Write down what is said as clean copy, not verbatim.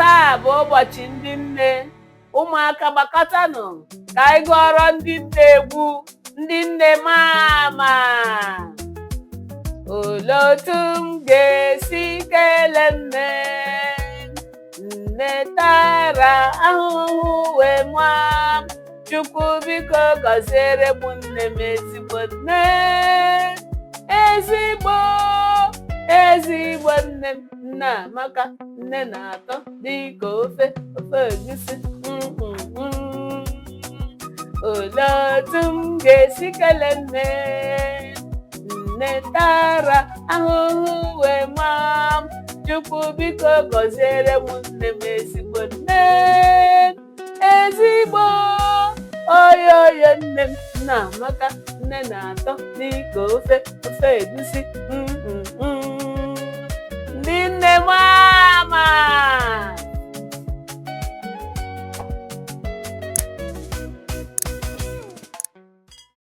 taa bụ ụbọchị ndị nne. Ụmụaka gbakọtanụ ka anyị gụọrọ ndị nne egwu. Ndị nne mama, olee otu m ga-esi kelee nne? Nne tara ahụhụ wee mụọ m. Chukwu biko gọziere m nne m ezigbo nne. Ezigbo nne m, nne amaka, nne na-atọ dịka ofe egusi. Olee otu m ga-esi kelee nne? Nne tara ahụhụ wee mụọ m. Chukwu biko gọziere m nne m ezigbo nne. Oyoyo nne m, nne amaka, nne na-atọ dịka ofe egusi.